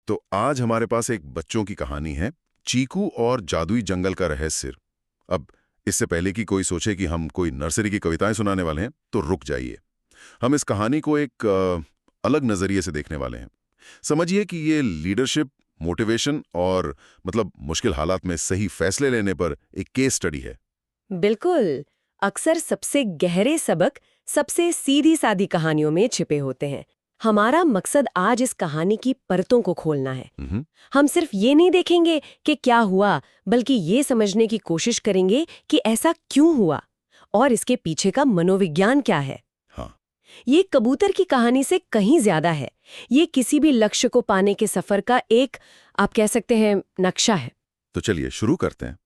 तो आज हमारे पास एक बच्चों की कहानी है, चीकू और जादुई जंगल का रहस्य। अब इससे पहले कि कोई सोचे कि हम कोई नर्सरी की कविताएं सुनाने वाले हैं, तो रुक जाइए। हम इस कहानी को एक अलग नजरिए से देखने वाले हैं। समझिए कि ये लीडरशिप, मोटिवेशन और मतलब मुश्किल हालात में सही फैसले लेने पर एक केस स्टडी है। बिल्कुल। अक्सर सबसे गहरे सबक सबसे सीधी सादी कहानियों में छिपे होते हैं। हमारा मकसद आज इस कहानी की परतों को खोलना है। हम्म। हम सिर्फ ये नहीं देखेंगे कि क्या हुआ, बल्कि ये समझने की कोशिश करेंगे कि ऐसा क्यों हुआ और इसके पीछे का मनोविज्ञान क्या है। हाँ। ये कबूतर की कहानी से कहीं ज्यादा है। ये किसी भी लक्ष्य को पाने के सफर का एक, आप कह सकते हैं, नक्शा है। तो चलिए शुरू करते हैं।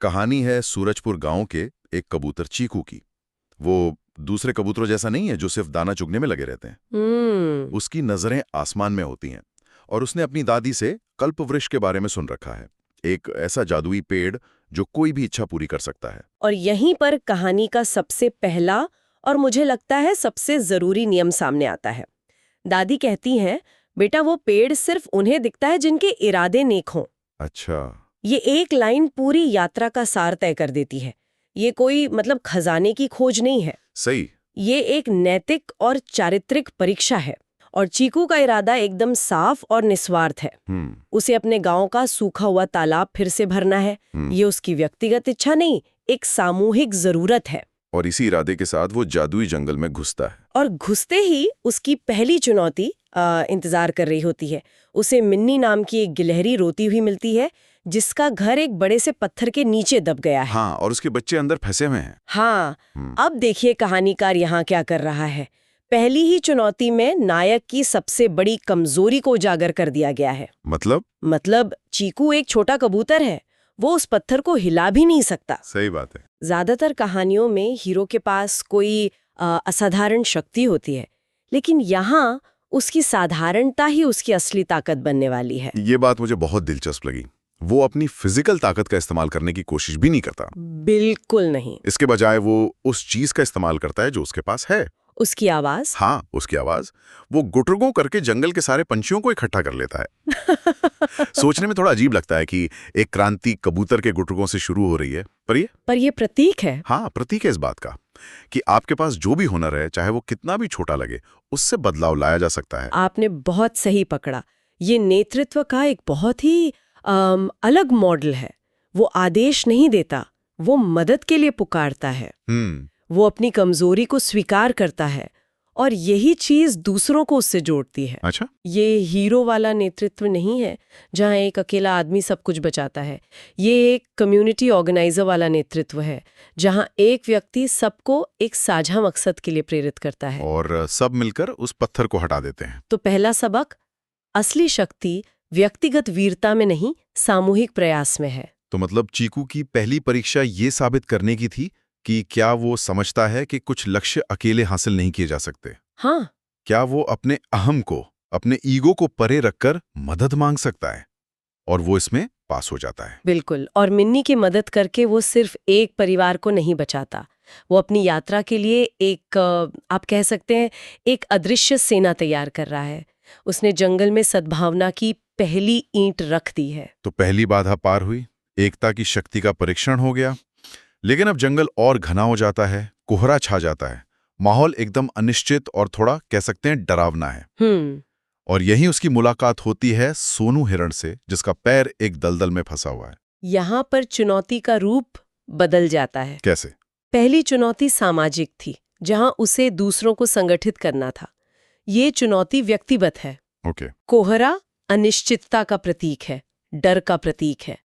कहानी है सूरजपुर गांव के एक कबूतर चीकू की। वो दूसरे कबूतरों जैसा नहीं है जो सिर्फ दाना चुगने में लगे रहते हैं। उसकी नजरें आसमान में होती हैं और उसने अपनी दादी से कल्पवृक्ष के बारे में सुन रखा है, एक ऐसा जादुई पेड़ जो कोई भी इच्छा पूरी कर सकता है। और यहीं पर कहानी का सबसे पहला और मुझे लगता है सबसे जरूरी नियम सामने आता है। दादी कहती हैं, बेटा वो पेड़ सिर्फ उन्हें दिखता है जिनके इरादे नेक हों। अच्छा। ये एक लाइन पूरी यात्रा का सार तय कर देती है। ये कोई मतलब खजाने की खोज नहीं है। सही। ये एक नैतिक और चारित्रिक परीक्षा है। और चीकू का इरादा एकदम साफ और निस्वार्थ है। उसे अपने गांव का सूखा हुआ तालाब फिर से भरना है। ये उसकी व्यक्तिगत इच्छा नहीं, एक सामूहिक जरूरत है। और इसी इरादे के साथ वो जादुई जंगल में घुसता है। और घुसते ही उसकी पहली चुनौती इंतजार कर रही होती है। उसे मिन्नी नाम की एक गिलहरी रोती हुई मिलती है, जिसका घर एक बड़े से पत्थर के नीचे दब गया है। हाँ, और उसके बच्चे अंदर फंसे हुए हैं। हाँ। अब देखिए कहानीकार यहाँ क्या कर रहा है। पहली ही चुनौती में नायक की सबसे बड़ी कमजोरी को उजागर कर दिया गया है। मतलब चीकू एक छोटा कबूतर है, वो उस पत्थर को हिला भी नहीं सकता। सही बात है। ज्यादातर कहानियों में हीरो के पास कोई असाधारण शक्ति होती है, लेकिन यहाँ उसकी साधारणता ही उसकी असली ताकत बनने वाली है। ये बात मुझे बहुत दिलचस्प लगी। वो अपनी फिजिकल ताकत का इस्तेमाल करने की कोशिश भी नहीं करता। बिल्कुल नहीं। इसके बजाय वो उस चीज का इस्तेमाल करता है जो उसके पास है। उसकी आवाज। हाँ, उसकी आवाज। वो गुटरगों करके जंगल के सारे पंछियों को इकट्ठा कर लेता है। सोचने में थोड़ा अजीब लगता है कि एक क्रांति कबूतर के गुटरगों से शुरू हो रही है, पर ये प्रतीक है। हाँ, प्रतीक है इस बात का कि आपके पास जो भी हुनर है, चाहे वो कितना भी छोटा लगे, उससे बदलाव लाया जा सकता है। आपने बहुत सही पकड़ा। ये नेतृत्व का एक बहुत ही अलग मॉडल है। वो आदेश नहीं देता, वो मदद के लिए पुकारता है। वो अपनी कमजोरी को स्वीकार करता है और यही चीज दूसरों को उससे जोड़ती है। अच्छा? ये हीरो वाला नेतृत्व नहीं है जहां एक अकेला आदमी सब कुछ बचाता है। ये एक कम्युनिटी ऑर्गेनाइजर वाला नेतृत्व है, जहां एक व्यक्ति सबको एक साझा मकसद के लिए प्रेरित करता है और सब मिलकर उस पत्थर को हटा देते हैं। तो पहला सबक, असली शक्ति व्यक्तिगत वीरता में नहीं, सामूहिक प्रयास में है। तो मतलब चीकू की पहली परीक्षा ये साबित करने की थी कि क्या वो समझता है कि कुछ लक्ष्य अकेले हासिल नहीं किए जा सकते। हाँ। क्या वो अपने अहम को, अपने ईगो को परे रखकर मदद मांग सकता है, और वो इसमें पास हो जाता है। बिल्कुल। और मिन्नी की मदद करके वो सिर्फ एक परिवार को नहीं बचाता, वो अपनी यात्रा के लिए एक, आप कह सकते हैं, एक अदृश्य सेना तैयार कर रहा है। उसने जंगल में सद्भावना की पहली ईंट रख दी है। तो पहली बाधा पार हुई, एकता की शक्ति का परीक्षण हो गया। लेकिन अब जंगल और घना हो जाता है, कोहरा छा जाता है, माहौल एकदम अनिश्चित और थोड़ा कह सकते हैं डरावना है। और यहीं उसकी मुलाकात होती है सोनू हिरण से, जिसका पैर एक दलदल में फंसा हुआ है। यहाँ पर चुनौती का रूप बदल जाता है। कैसे? पहली चुनौती सामाजिक थी, जहाँ उसे दूसरों को संगठित करना था। ये चुनौती व्यक्तिगत है। कोहरा अनिश्चितता का प्रतीक है, डर का प्रतीक है।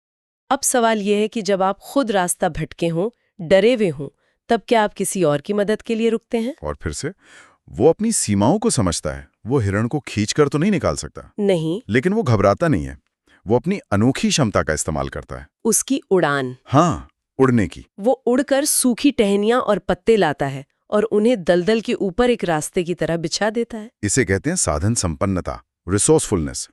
अब सवाल यह है कि जब आप खुद रास्ता भटके हों, डरे हुए हों, तब क्या आप किसी और की मदद के लिए रुकते हैं? और फिर से वो अपनी सीमाओं को समझता है। वो हिरण को खींचकर तो नहीं निकाल सकता, नहीं, लेकिन वो घबराता नहीं है। वो अपनी अनोखी क्षमता का इस्तेमाल करता है, उसकी उड़ान। हाँ, उड़ने की। वो उड़कर सूखी टहनियां और पत्ते लाता है और उन्हें दलदल के ऊपर एक रास्ते की तरह बिछा देता है। इसे कहते हैं साधन संपन्नता, रिसोर्सफुलनेस।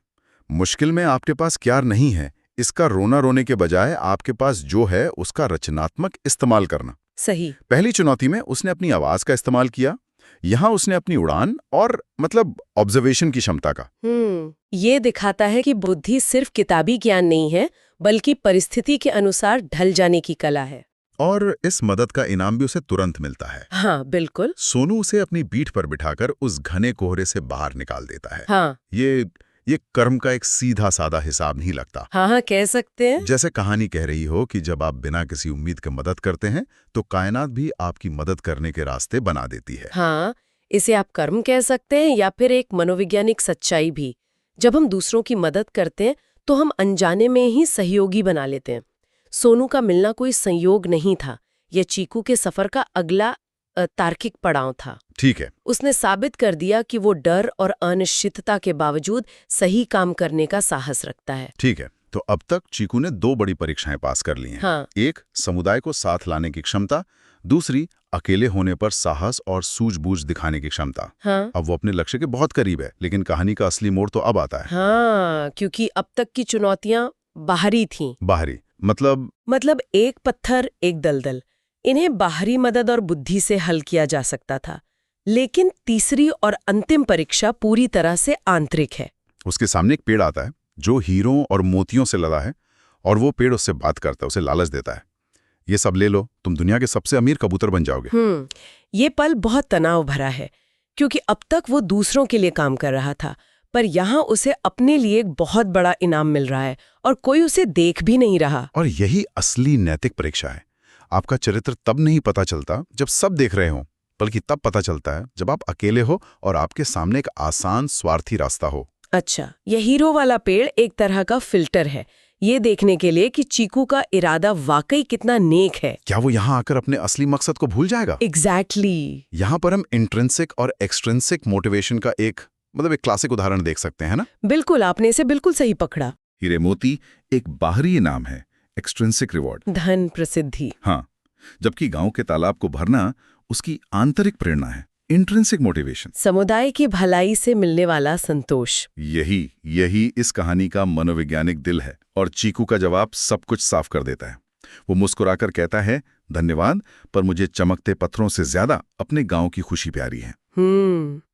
मुश्किल में आपके पास क्या नहीं है, इसका रोना रोने के बजाय आपके पास जो है उसका रचनात्मक इस्तेमाल करना। सही। पहली चुनौती में उसने अपनी आवाज का इस्तेमाल किया। यहाँ उसने अपनी उड़ान और मतलब ऑब्जर्वेशन की क्षमता का। ये दिखाता है कि बुद्धि सिर्फ किताबी ज्ञान नहीं है, बल्कि परिस्थिति के अनुसार ढल जाने की कला है। और इस मदद का इनाम भी उसे तुरंत मिलता है। हाँ, बिल्कुल। सोनू उसे अपनी पीठ पर बिठाकर उस घने कोहरे से बाहर निकाल देता है। हाँ। ये कर्म का एक सीधा साधा हिसाब नहीं लगता। हाँ, कह सकते हैं। जैसे कहानी कह रही हो कि जब आप बिना किसी उम्मीद के मदद करते हैं तो कायनात भी आपकी मदद करने के रास्ते बना देती है। हाँ, इसे आप कर्म कह सकते हैं या फिर एक मनोवैज्ञानिक सच्चाई भी। जब हम दूसरों की मदद करते हैं तो हम अनजाने में ही सहयोगी बना लेते हैं। सोनू का मिलना कोई संयोग नहीं था, यह चीकू के सफर का अगला तार्किक पड़ाव था। ठीक है। उसने साबित कर दिया कि वो डर और अनिश्चितता के बावजूद सही काम करने का साहस रखता है। ठीक है, तो अब तक चीकू ने 2 बड़ी परीक्षाएं पास कर ली हैं। हाँ। एक, समुदाय को साथ लाने की क्षमता, दूसरी, अकेले होने पर साहस और सूझबूझ दिखाने की क्षमता। हाँ। अब वो अपने लक्ष्य के बहुत करीब है, लेकिन कहानी का असली मोड़ तो अब आता है। हाँ, क्योंकि अब तक की चुनौतियां बाहरी थीं। बाहरी मतलब एक पत्थर, एक दलदल। इन्हें बाहरी मदद और बुद्धि से हल किया जा सकता था, लेकिन तीसरी और अंतिम परीक्षा पूरी तरह से आंतरिक है। उसके सामने एक पेड़ आता है जो हीरों और मोतियों से लदा है, और वो पेड़ उससे बात करता है, उसे लालच देता है, ये सब ले लो, तुम दुनिया के सबसे अमीर कबूतर बन जाओगे। ये पल बहुत तनाव भरा है, क्योंकि अब तक वो दूसरों के लिए काम कर रहा था, पर यहाँ उसे अपने लिए एक बहुत बड़ा इनाम मिल रहा है और कोई उसे देख भी नहीं रहा। और यही असली नैतिक परीक्षा है। आपका चरित्र तब नहीं पता चलता जब सब देख रहे हों, बल्कि तब पता चलता है जब आप अकेले हो और आपके सामने एक आसान स्वार्थी रास्ता हो। अच्छा, यह हीरो वाला पेड़ एक तरह का फिल्टर है, ये देखने के लिए कि चीकू का इरादा वाकई कितना नेक है। क्या वो यहाँ आकर अपने असली मकसद को भूल जाएगा? एग्जैक्टली। यहाँ पर हम इंट्रिंसिक और एक्सट्रिंसिक मोटिवेशन का एक क्लासिक उदाहरण देख सकते हैं ना? बिल्कुल, आपने इसे बिल्कुल सही पकड़ा। हीरे मोती एक बाहरी इनाम है, एक्सट्रिंसिक रिवॉर्ड, धन, प्रसिद्धि। हाँ, जबकि गांव के तालाब को भरना उसकी आंतरिक प्रेरणा है, इंट्रिंसिक मोटिवेशन, समुदाय की भलाई से मिलने वाला संतोष। यही इस कहानी का मनोवैज्ञानिक दिल है। और चीकू का जवाब सब कुछ साफ कर देता है। वो मुस्कुराकर कहता है, धन्यवाद, पर मुझे चमकते पत्थरों से ज्यादा अपने गांव की खुशी प्यारी है।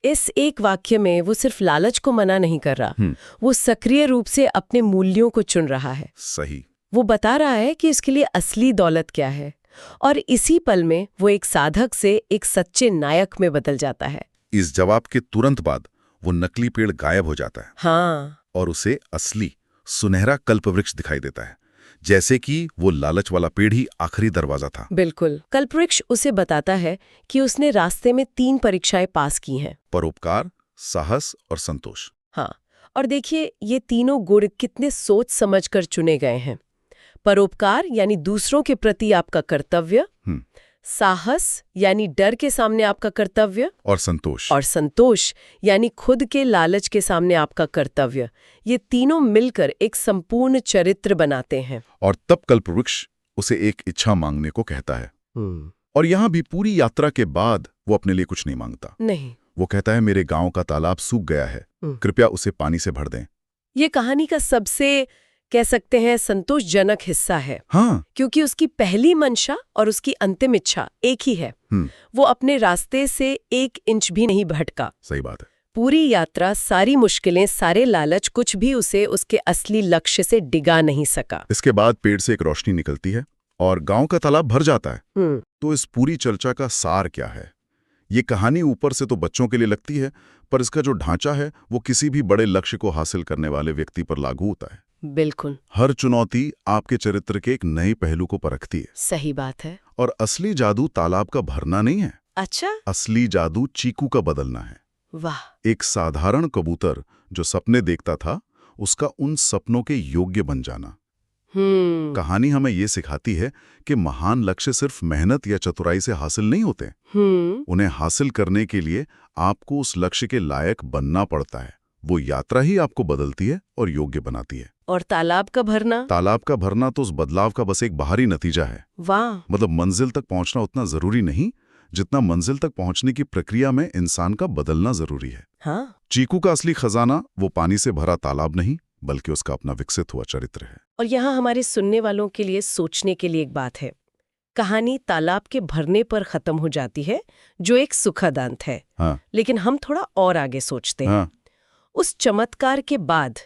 इस एक वाक्य में वो सिर्फ लालच को मना नहीं कर रहा, वो सक्रिय रूप से अपने मूल्यों को चुन रहा है। सही। वो बता रहा है कि इसके लिए असली दौलत क्या है, और इसी पल में वो एक साधक से एक सच्चे नायक में बदल जाता है। इस जवाब के तुरंत बाद वो नकली पेड़ गायब हो जाता है। हाँ। और उसे असली सुनहरा कल्पवृक्ष दिखाई देता है, जैसे कि वो लालच वाला पेड़ ही आखिरी दरवाजा था। बिल्कुल। कल्पवृक्ष उसे बताता है कि उसने रास्ते में 3 परीक्षाएं पास की हैं। परोपकार, साहस और संतोष। हाँ, और देखिए ये तीनों गुण कितने सोच समझ कर चुने गए हैं। परोपकार यानी दूसरों के प्रति आपका कर्तव्य, साहस यानी डर के सामने आपका कर्तव्य, और संतोष यानी खुद के लालच के सामने आपका कर्तव्य। ये तीनों मिलकर एक संपूर्ण चरित्र बनाते हैं। और तब कल्पवृक्ष उसे एक इच्छा मांगने को कहता है। और यहाँ भी पूरी यात्रा के बाद वो अपने लिए कुछ नहीं मांगता। नहीं, वो कहता है, मेरे गांव का तालाब सूख गया है, कृपया उसे पानी से भर दें। ये कहानी का सबसे कह सकते हैं संतोषजनक हिस्सा है। हाँ, क्योंकि उसकी पहली मंशा और उसकी अंतिम इच्छा एक ही है। वो अपने रास्ते से 1 इंच भी नहीं भटका। सही बात है। पूरी यात्रा, सारी मुश्किलें, सारे लालच, कुछ भी उसे उसके असली लक्ष्य से डिगा नहीं सका। इसके बाद पेड़ से एक रोशनी निकलती है और गांव का तालाब भर जाता है। तो इस पूरी चर्चा का सार क्या है? ये कहानी ऊपर से तो बच्चों के लिए लगती है, पर इसका जो ढांचा है वो किसी भी बड़े लक्ष्य को हासिल करने वाले व्यक्ति पर लागू होता है। बिल्कुल। हर चुनौती आपके चरित्र के एक नए पहलू को परखती है। सही बात है। और असली जादू तालाब का भरना नहीं है। अच्छा? असली जादू चीकू का बदलना है। वाह। एक साधारण कबूतर जो सपने देखता था, उसका उन सपनों के योग्य बन जाना। कहानी हमें ये सिखाती है कि महान लक्ष्य सिर्फ मेहनत या चतुराई से हासिल नहीं होते। उन्हें हासिल करने के लिए आपको उस लक्ष्य के लायक बनना पड़ता है। वो यात्रा ही आपको बदलती है और योग्य बनाती है। और तालाब का भरना तो उस बदलाव का बस एक बाहरी नतीजा है। वाह। मतलब मंजिल तक पहुंचना उतना जरूरी नहीं जितना मंजिल तक पहुंचने की प्रक्रिया में इंसान का बदलना जरूरी है। हाँ। चीकू का असली खजाना वो पानी से भरा तालाब नहीं, बल्कि उसका अपना विकसित हुआ चरित्र है। और यहाँ हमारे सुनने वालों के लिए सोचने के लिए एक बात है। कहानी तालाब के भरने पर खत्म हो जाती है, जो एक सुखद अंत है। हाँ। लेकिन हम थोड़ा और आगे सोचते हैं। हाँ। उस चमत्कार के बाद